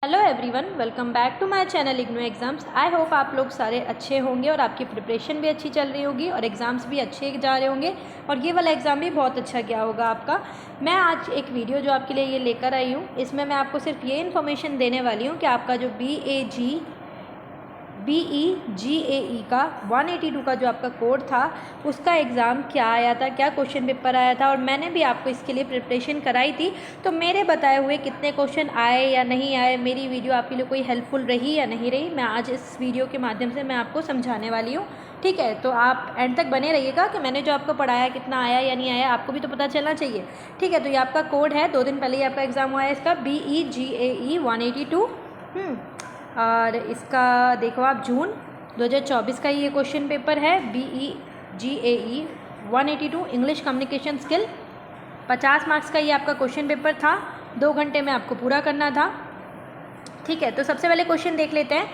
Hello everyone, welcome back to my channel IGNOU exams. I hope आप लोग सारे अच्छे होंगे और आपकी प्रिपरेशन भी अच्छी चल रही होगी और एग्ज़ाम्स भी अच्छे जा रहे होंगे और ये वाला एग्ज़ाम भी बहुत अच्छा गया होगा आपका। मैं आज एक वीडियो जो आपके लिए ये लेकर आई हूँ, इसमें मैं आपको सिर्फ ये इन्फॉर्मेशन देने वाली हूँ कि आपका जो BEGAE का 182 का जो आपका कोड था उसका एग्ज़ाम क्या आया था, क्या क्वेश्चन पेपर आया था, और मैंने भी आपको इसके लिए प्रिपरेशन कराई थी। तो मेरे बताए हुए कितने क्वेश्चन आए या नहीं आए, मेरी वीडियो आपके लिए कोई हेल्पफुल रही या नहीं रही, मैं आज इस वीडियो के माध्यम से मैं आपको समझाने वाली हूँ। ठीक है, तो आप एंड तक बने रहिएगा कि मैंने जो आपको पढ़ाया कितना आया या नहीं आया, आपको भी तो पता चलना चाहिए। ठीक है, तो ये आपका कोड है, 2 दिन पहले ही आपका एग्ज़ाम हुआ है इसका BEGAE 182। और इसका देखो आप जून 2024 का ये क्वेश्चन पेपर है BEGAE 182 English communication skill. 50 marks का ये आपका क्वेश्चन पेपर था, 2 घंटे में आपको पूरा करना था। ठीक है, तो सबसे पहले क्वेश्चन देख लेते हैं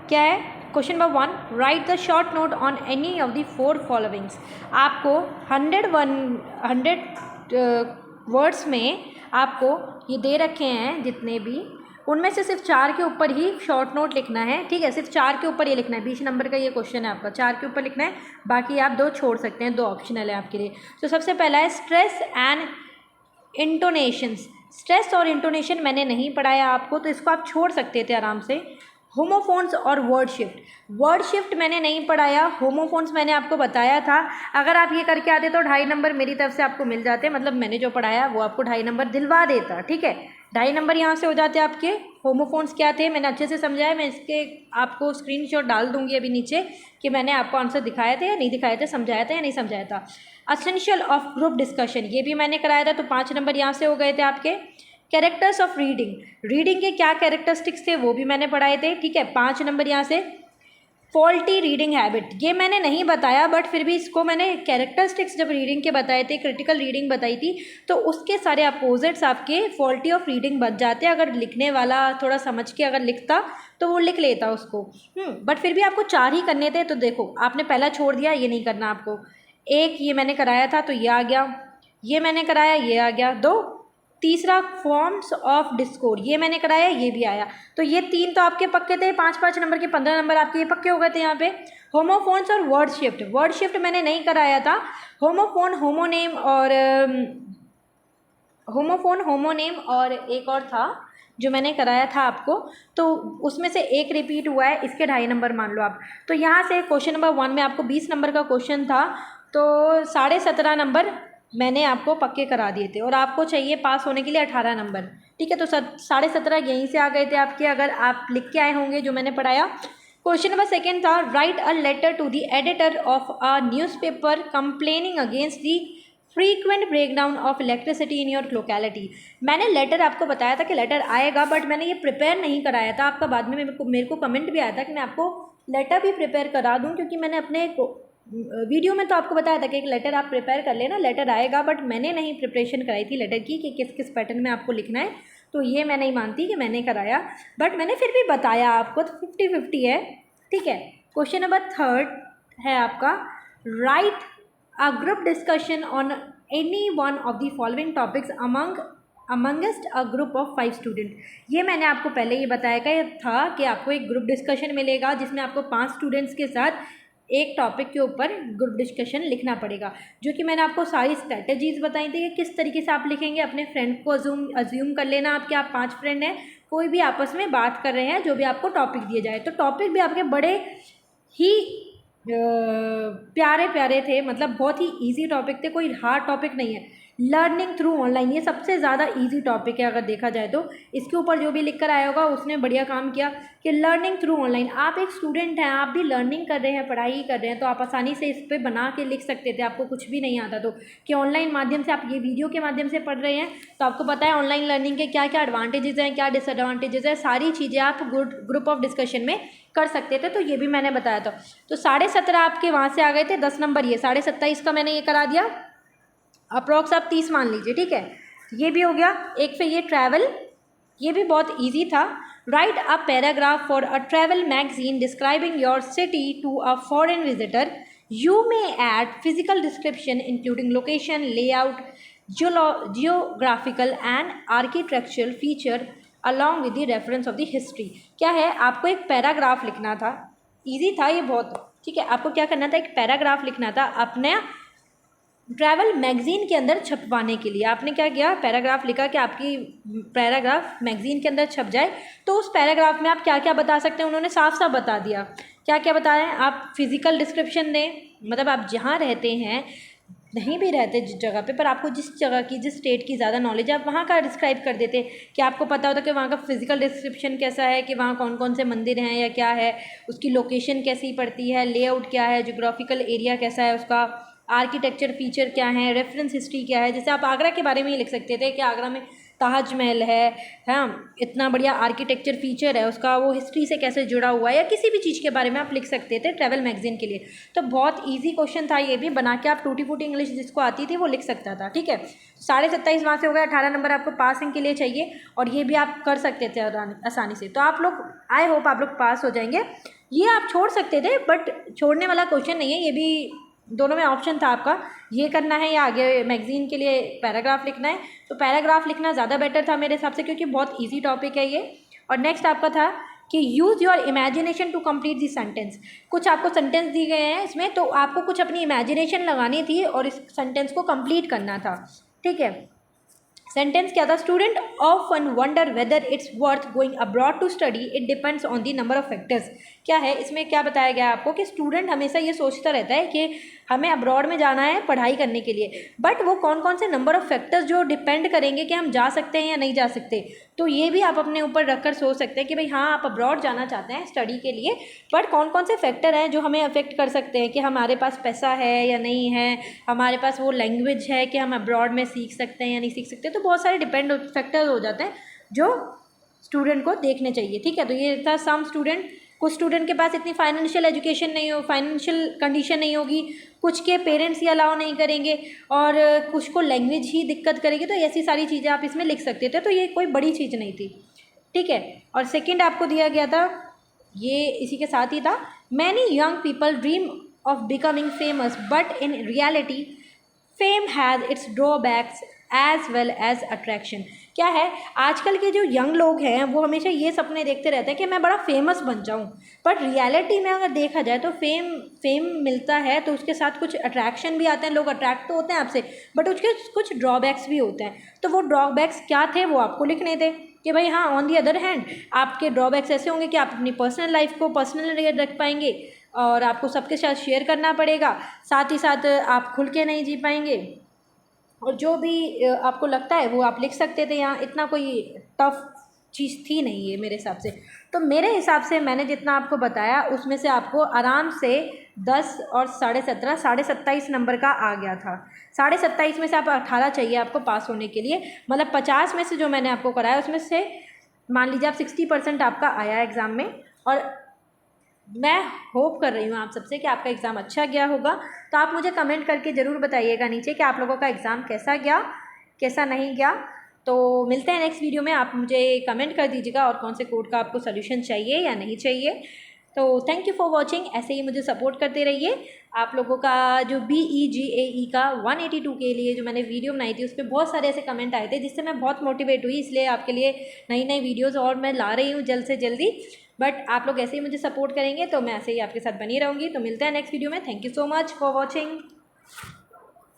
क्या है। Question number 1, right the short note on any of the 4 followings. आपको 100 वर्ड्स में आपको ये दे रखे हैं जितने भी, उनमें से सिर्फ 4 के ऊपर ही शॉर्ट नोट लिखना है। ठीक है, सिर्फ 4 के ऊपर ये लिखना है। 20 नंबर का ये क्वेश्चन है आपका, 4 के ऊपर लिखना है, बाकी आप 2 छोड़ सकते हैं, 2 ऑप्शनल है आपके लिए। तो सबसे पहला है स्ट्रेस एंड इंटोनेशंस। स्ट्रेस और इंटोनेशन मैंने नहीं पढ़ाया आपको, तो इसको आप छोड़ सकते थे आराम से। होमोफोन्स और वर्ड शिफ्ट, वर्ड शिफ्ट मैंने नहीं पढ़ाया, होमोफोन्स मैंने आपको बताया था। अगर आप ये करके आते तो 2.5 नंबर मेरी तरफ से आपको मिल जाते, मतलब मैंने जो पढ़ाया वो आपको 2.5 नंबर दिलवा देता। ठीक है, 2.5 नंबर यहाँ से हो जाते आपके। होमोफोन्स क्या थे मैंने अच्छे से समझाया, मैं इसके आपको स्क्रीनशॉट डाल दूंगी अभी नीचे कि मैंने आपको आंसर दिखाए थे या नहीं दिखाए थे, समझाया था या नहीं समझाया था। एसेंशियल ऑफ ग्रुप डिस्कशन ये भी मैंने कराया था, तो 5 नंबर यहाँ से हो गए थे आपके। कैरेक्टर्स ऑफ रीडिंग, रीडिंग के क्या कैरेक्टरिस्टिक्स थे वो भी मैंने पढ़ाए थे। ठीक है, 5 नंबर यहाँ से। फॉल्टी रीडिंग हैबिट ये मैंने नहीं बताया, बट फिर भी इसको मैंने कैरेक्टरिस्टिक्स जब रीडिंग के बताए थे, क्रिटिकल रीडिंग बताई थी, तो उसके सारे अपोजिट्स आपके फॉल्टी ऑफ रीडिंग बच जाते हैं। अगर लिखने वाला थोड़ा समझ के अगर लिखता तो वो लिख लेता उसको। बट फिर भी आपको 4 ही करने थे, तो देखो आपने पहला छोड़ दिया, ये नहीं करना आपको। एक ये मैंने कराया था तो ये आ गया, ये मैंने कराया ये आ गया 2। तीसरा फॉर्म्स ऑफ डिस्कोर्ड ये मैंने कराया, ये भी आया, तो ये 3 तो आपके पक्के थे। 5-5 नंबर के 15 नंबर आपके ये पक्के हो गए थे यहाँ पे। होमोफोन्स और वर्ड शिफ्ट, वर्ड शिफ्ट मैंने नहीं कराया था। होमोफोन होमोनेम और होमोनेम और एक और था जो मैंने कराया था आपको, तो उसमें से एक रिपीट हुआ है, इसके 2.5 नंबर मान लो आप। तो यहाँ से क्वेश्चन नंबर 1 में आपको 20 नंबर का क्वेश्चन था, तो 17.5 नंबर मैंने आपको पक्के करा दिए थे और आपको चाहिए पास होने के लिए 18 नंबर। ठीक है, तो 17.5 यहीं से आ गए थे आपके, अगर आप लिख के आए होंगे जो मैंने पढ़ाया। क्वेश्चन नंबर 2 था, write a letter to the editor of a newspaper complaining against the frequent breakdown of electricity in your locality. मैंने लेटर आपको बताया था कि लेटर आएगा, बट मैंने ये प्रिपेयर नहीं कराया था आपका। बाद में मेरे को कमेंट भी आया था कि मैं आपको लेटर भी प्रिपेयर करा दूं, क्योंकि मैंने अपने वीडियो में तो आपको बताया था कि एक लेटर आप प्रिपेयर कर लेना, लेटर आएगा, बट मैंने नहीं प्रिपरेशन कराई थी लेटर की कि किस किस पैटर्न में आपको लिखना है। तो ये मैं नहीं मानती कि मैंने कराया, बट मैंने फिर भी बताया आपको, तो 50-50 है। ठीक है, क्वेश्चन नंबर 3 है आपका, right a group discussion on any one of the following topics amongst a group of 5 student। ये मैंने आपको पहले ये बताया था कि आपको एक ग्रुप डिस्कशन मिलेगा जिसमें आपको 5 स्टूडेंट्स के साथ एक टॉपिक के ऊपर ग्रुप डिस्कशन लिखना पड़ेगा, जो कि मैंने आपको सारी स्ट्रैटेजीज बताई थी कि किस तरीके से आप लिखेंगे। अपने फ्रेंड को अज्यूम कर लेना आपके, आप 5 फ्रेंड हैं, कोई भी आपस में बात कर रहे हैं, जो भी आपको टॉपिक दिए जाए, तो टॉपिक भी आपके बड़े ही प्यारे प्यारे थे, मतलब बहुत ही इजी टॉपिक थे, कोई हार्ड टॉपिक नहीं है। लर्निंग थ्रू ऑनलाइन ये सबसे ज़्यादा इजी टॉपिक है अगर देखा जाए तो। इसके ऊपर जो भी लिख कर आया होगा उसने बढ़िया काम किया कि लर्निंग थ्रू ऑनलाइन। आप एक स्टूडेंट हैं, आप भी लर्निंग कर रहे हैं, पढ़ाई कर रहे हैं, तो आप आसानी से इस पर बना के लिख सकते थे, आपको कुछ भी नहीं आता तो, कि ऑनलाइन माध्यम से आप ये वीडियो के माध्यम से पढ़ रहे हैं, तो आपको पता है ऑनलाइन लर्निंग के क्या क्या एडवांटेजेस हैं, क्या डिसएडवांटेजेस है, सारी चीज़ें आप ग्रुप ऑफ डिस्कशन में कर सकते थे, तो ये भी मैंने बताया था। तो 17.5 आपके वहाँ से आ गए थे, 10 नंबर ये 27.5 का मैंने ये करा दिया, अप्रॉक्स आप 30 मान लीजिए। ठीक है, ये भी हो गया। एक फिर ये ट्रैवल, ये भी बहुत इजी था। Write a paragraph for a travel magazine describing your city to a foreign visitor. You may add physical description including location, layout, geographical and architectural feature along with the reference of the history. क्या है, आपको एक paragraph लिखना था, easy था ये बहुत, ठीक है। आपको क्या करना था, एक पैराग्राफ लिखना था अपने ट्रैवल मैगजीन के अंदर छपवाने के लिए। आपने क्या किया, पैराग्राफ लिखा कि आपकी पैराग्राफ मैगजीन के अंदर छप जाए। तो उस पैराग्राफ में आप क्या क्या बता सकते हैं, उन्होंने साफ साफ बता दिया। क्या क्या बताया है, आप फिज़िकल डिस्क्रिप्शन दें, मतलब आप जहाँ रहते हैं, नहीं भी रहते जिस जगह पे, पर आपको जिस जगह की, जिस स्टेट की ज़्यादा नॉलेज है, आप वहाँ का डिस्क्राइब कर देते कि आपको पता होता कि वहाँ का फिजिकल डिस्क्रिप्शन कैसा है, कि वहाँ कौन कौन से मंदिर हैं या क्या है, उसकी लोकेशन कैसी पड़ती है, लेआउट क्या है, जोग्राफिकल एरिया कैसा है उसका, आर्किटेक्चर फीचर क्या है, रेफरेंस हिस्ट्री क्या है। जैसे आप आगरा के बारे में ही लिख सकते थे कि आगरा में ताजमहल है, हाँ, इतना बढ़िया आर्किटेक्चर फीचर है उसका, वो हिस्ट्री से कैसे जुड़ा हुआ है, या किसी भी चीज़ के बारे में आप लिख सकते थे ट्रैवल मैगजीन के लिए। तो बहुत इजी क्वेश्चन था ये भी, बना के आप टूटी फूटी इंग्लिश जिसको आती थी वो लिख सकता था, ठीक है। 27.5 वहाँ से हो गया, 18 नंबर आपको पासिंग के लिए चाहिए, और ये भी आप कर सकते थे आसानी से। तो आप लोग, आई होप आप लोग पास हो जाएंगे। ये आप छोड़ सकते थे, बट छोड़ने वाला क्वेश्चन नहीं है, ये भी दोनों में ऑप्शन था आपका, ये करना है या आगे मैगजीन के लिए पैराग्राफ लिखना है। तो पैराग्राफ लिखना ज़्यादा बेटर था मेरे हिसाब से, क्योंकि बहुत इजी टॉपिक है ये। और नेक्स्ट आपका था कि use your imagination to complete the sentence. कुछ आपको सेंटेंस दिए गए हैं इसमें, तो आपको कुछ अपनी इमेजिनेशन लगानी थी और इस सेंटेंस को कंप्लीट करना था, ठीक है। सेंटेंस क्या था, student often wonder whether it's worth going abroad to study, it depends on the number of factors. क्या है, इसमें क्या बताया गया आपको कि स्टूडेंट हमेशा ये सोचता रहता है कि हमें अब्रॉड में जाना है पढ़ाई करने के लिए, बट वो कौन कौन से नंबर ऑफ फैक्टर्स जो डिपेंड करेंगे कि हम जा सकते हैं या नहीं जा सकते। तो ये भी आप अपने ऊपर रखकर सोच सकते हैं कि भाई हाँ, आप अब्रॉड जाना चाहते हैं स्टडी के लिए, बट कौन कौन से फैक्टर हैं जो हमें अफेक्ट कर सकते हैं, कि हमारे पास पैसा है या नहीं है, हमारे पास वो लैंग्वेज है कि हम अब्रॉड में सीख सकते हैं या नहीं सीख सकते। तो बहुत सारे डिपेंड फैक्टर्स हो जाते हैं जो स्टूडेंट को देखने चाहिए, ठीक है। तो ये था सम स्टूडेंट, कुछ स्टूडेंट के पास इतनी फाइनेंशियल एजुकेशन नहीं हो, फाइनेंशियल कंडीशन नहीं होगी, कुछ के पेरेंट्स ही अलाउ नहीं करेंगे, और कुछ को लैंग्वेज ही दिक्कत करेगी। तो ऐसी सारी चीज़ें आप इसमें लिख सकते थे, तो ये कोई बड़ी चीज़ नहीं थी, ठीक है। और सेकंड आपको दिया गया था, ये इसी के साथ ही था, many young people dream of becoming famous but in reality fame has its drawbacks as well as attraction. क्या है, आजकल के जो यंग लोग हैं वो हमेशा ये सपने देखते रहते हैं कि मैं बड़ा फेमस बन जाऊं, पर रियलिटी में अगर देखा जाए तो फेम मिलता है तो उसके साथ कुछ अट्रैक्शन भी आते हैं, लोग अट्रैक्ट तो होते हैं आपसे, बट उसके कुछ ड्रॉबैक्स भी होते हैं। तो वो ड्रॉबैक्स क्या थे वो आपको लिखने थे कि भाई हाँ, ऑन दी अदर हैंड आपके ड्रॉबैक्स ऐसे होंगे कि आप अपनी पर्सनल लाइफ को पर्सनल रख पाएंगे, और आपको सबके साथ शेयर करना पड़ेगा, साथ ही साथ आप खुल के नहीं जी पाएंगे, और जो भी आपको लगता है वो आप लिख सकते थे। यहाँ इतना कोई टफ चीज़ थी नहीं ये मेरे हिसाब से। तो मेरे हिसाब से मैंने जितना आपको बताया उसमें से आपको आराम से 10 और 17.5, 27.5 नंबर का आ गया था। 27.5 में से आप 18 चाहिए आपको पास होने के लिए, मतलब 50 में से जो मैंने आपको कराया उसमें से मान लीजिए आप 60% आपका आया एग्ज़ाम में। और मैं होप कर रही हूँ आप सबसे कि आपका एग्ज़ाम अच्छा गया होगा। तो आप मुझे कमेंट करके ज़रूर बताइएगा नीचे कि आप लोगों का एग्ज़ाम कैसा गया, कैसा नहीं गया। तो मिलते हैं नेक्स्ट वीडियो में, आप मुझे कमेंट कर दीजिएगा और कौन से कोड का आपको सोल्यूशन चाहिए या नहीं चाहिए। तो थैंक यू फॉर वॉचिंग, ऐसे ही मुझे सपोर्ट करते रहिए। आप लोगों का जो BEGAE का 182 के लिए जो मैंने वीडियो बनाई थी उस पर बहुत सारे ऐसे कमेंट आए थे जिससे मैं बहुत मोटिवेट हुई, इसलिए आपके लिए नई नई वीडियोज़ और मैं ला रही हूँ जल्द से जल्दी। बट आप लोग ऐसे ही मुझे सपोर्ट करेंगे तो मैं ऐसे ही आपके साथ बनी रहूँगी। तो मिलते हैं नेक्स्ट वीडियो में। Thank you so much for watching.